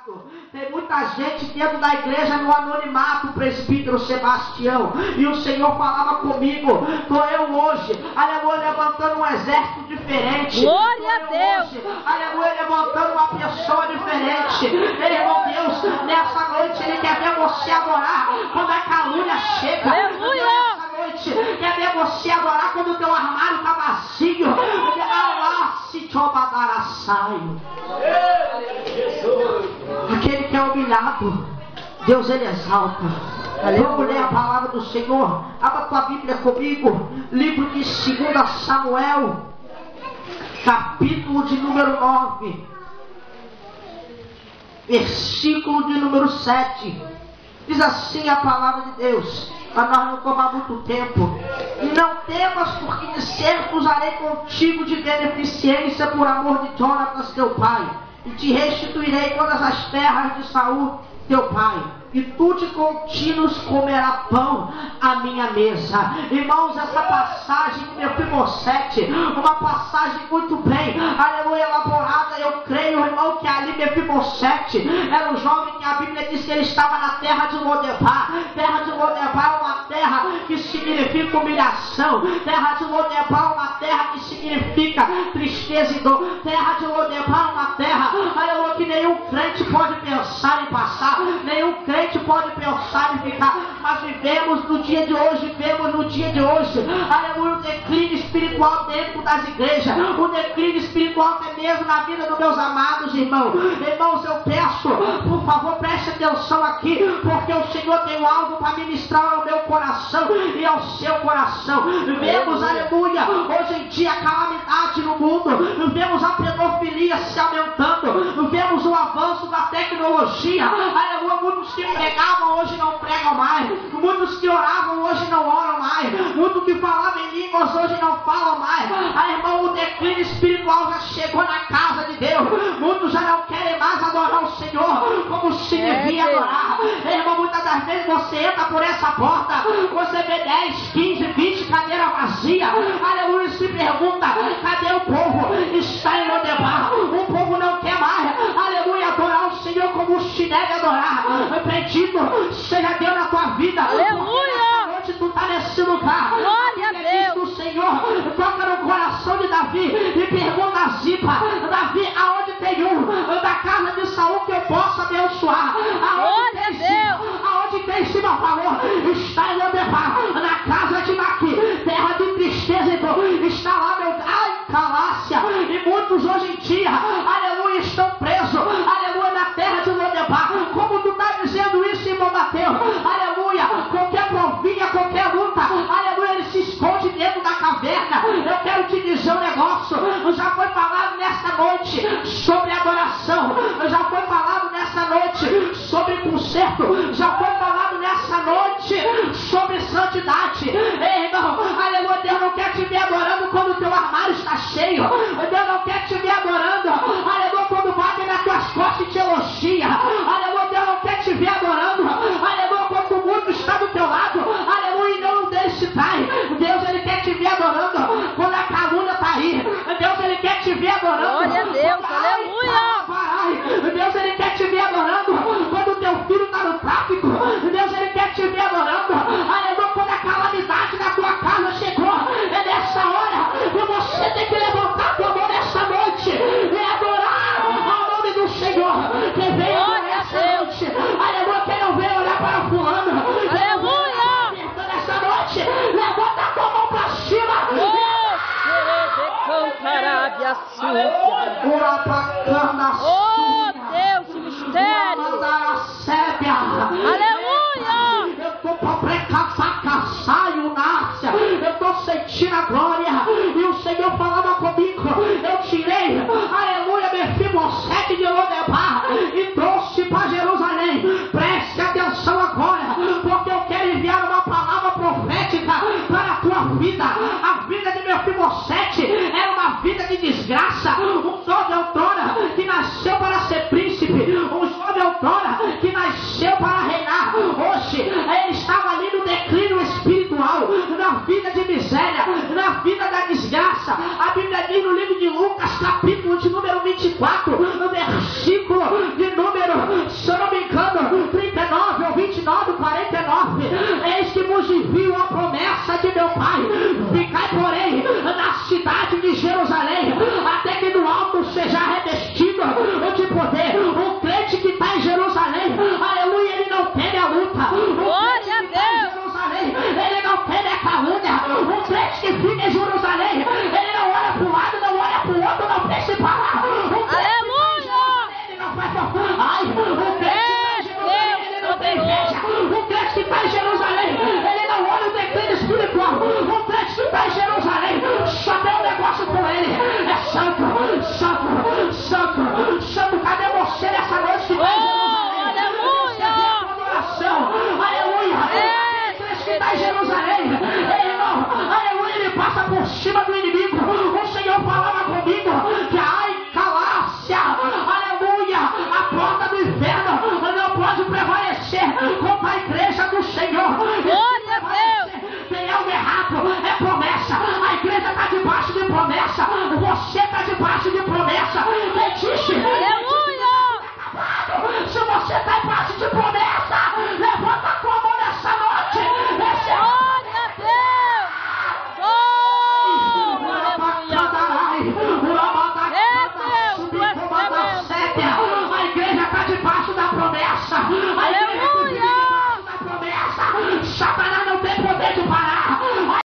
anonimato. Tem muita gente dentro da igreja no anonimato, presbítero Sebastião. E o Senhor falava comigo, estou eu hoje, aleluia, levantando um exército diferente. Glória a Deus. Hoje, aleluia, levantando uma pessoa diferente. Irmão Deus, nessa noite Ele quer ver você adorar quando a calúnia chega. Aleluia. Nessa noite quer ver você adorar quando o teu armário está vazio. Aquele que é humilhado, Deus Ele exalta. Vamos ler a palavra do Senhor. Abra tua Bíblia comigo. Livro de 2 Samuel, capítulo de número 9, versículo de número 7. Diz assim a palavra de Deus, para nós não tomar muito tempo. Não temas, porque de certo usarei contigo de beneficência por amor de Jonatas teu pai, e te restituirei todas as terras de Saul teu pai, e tu de contínuos comerá pão à minha mesa. Irmãos, essa passagem de Mefibosete, uma passagem muito bem, aleluia, elaborada. Eu creio, irmão, que ali Mefibosete era um jovem que a Bíblia diz que ele estava na terra de Lodebar. Terra de Lodebar é uma terra que significa humilhação. Terra de Lodebar é uma terra que significa tristeza e dor. Terra de Lodebar é uma terra, aleluia, que nenhum crente pode pensar em passar, nenhum crente pode pensar em ficar, mas vivemos no dia de hoje, aleluia, o declínio espiritual dentro das igrejas, o declínio espiritual até mesmo na vida dos meus amados irmãos. Irmãos, eu peço, por favor, preste atenção aqui, porque o Senhor tem algo para ministrar ao meu coração e ao seu coração. Vemos, aleluia, hoje em dia a calamidade no mundo, vemos a pedofilia se aumentando, vemos o avanço da tecnologia, aleluia, muitos que pregavam hoje não pregam mais, muitos que oravam hoje não oram mais, muitos que falavam em línguas hoje não falam mais. Irmão, o declínio espiritual já chegou na casa de Deus, muitos já não querem mais adorar o Senhor como se devia adorar. Irmão, muitas das vezes você entra por essa porta, você vê 10, 15, 20 cadeiras vazias, aleluia, e se pergunta, cadê o povo? Está em Lodebar, o povo não quer mais, aleluia, adorar o Senhor como se deve adorar. Bendito seja Deus na tua vida. Aleluia! Onde tu está nesse lugar, glória a Deus. O Senhor toca no coração de Davi e pergunta a Zipa: Davi, aonde tem um da casa de Saul que eu possa abençoar? Glória a Deus! Aonde tem Zipa falou? Está em Lodebar, na casa de Maqui, terra de tristeza e dor. Está lá, meu Calácia, e muitos hoje em dia, aleluia, estão presos, aleluia, na terra de Lodebar. Como tu está dizendo isso, irmão Mateus? Aleluia, qualquer provinha, qualquer luta, aleluia, ele se esconde dentro da caverna. Eu quero te dizer um negócio, já foi falado nessa noite sobre adoração, já foi falado nessa noite sobre conserto, já foi falado nessa noite sobre santidade. Ei, irmão, aleluia, Deus não quer te ver adorando quando o teu armário está cheio, Deus não quer te ver adorando, aleluia, quando batem nas tuas costas e te elogia, aleluia, Deus não quer te ver adorando, aleluia, quando o mundo está do teu lado, aleluia, e não deixe trai. Deus, ele quer te ver adorando quando a calúnia está aí. Deus, ele quer te ver adorando. Glória a Deus, aleluia. Deus, ele quer te ver adorando quando o teu filho está no tráfico. Deus, ele quer te ver adorando, aleluia, quando a calamidade na tua casa chegou. É nessa hora que você tem que levantar a tua mão nessa noite e adorar ao nome do Senhor. Que veio nessa noite, aleluia, quem não veio olhar para fulano, aleluia, nessa noite, levanta a tua mão para cima. Oh Deus, que mistério. Aleluia. Eu estou para precaçar, saio, Nácia. Eu estou sentindo a glória. E o Senhor falava comigo. Eu tirei, aleluia, Mefibosete de Lodebar e trouxe para Jerusalém. Preste atenção agora, porque eu quero enviar uma palavra profética para a tua vida. A vida de Mefibosete era uma vida de desgraça. Um jovem outrora que nasceu para ser príncipe, um jovem outrora que nasceu para reinar. Hoje ele estava ali no declínio espiritual, na vida de miséria, na vida da desgraça. A Bíblia diz no livro de Lucas, capítulo de número 24, no versículo de número Ai, o crente que está em Jerusalém, ele não tem inveja. O crente que está em Jerusalém, ele não olha o declínio espiritual. O crente que está em Jerusalém, só tem um negócio com ele. É santo, santo, santo.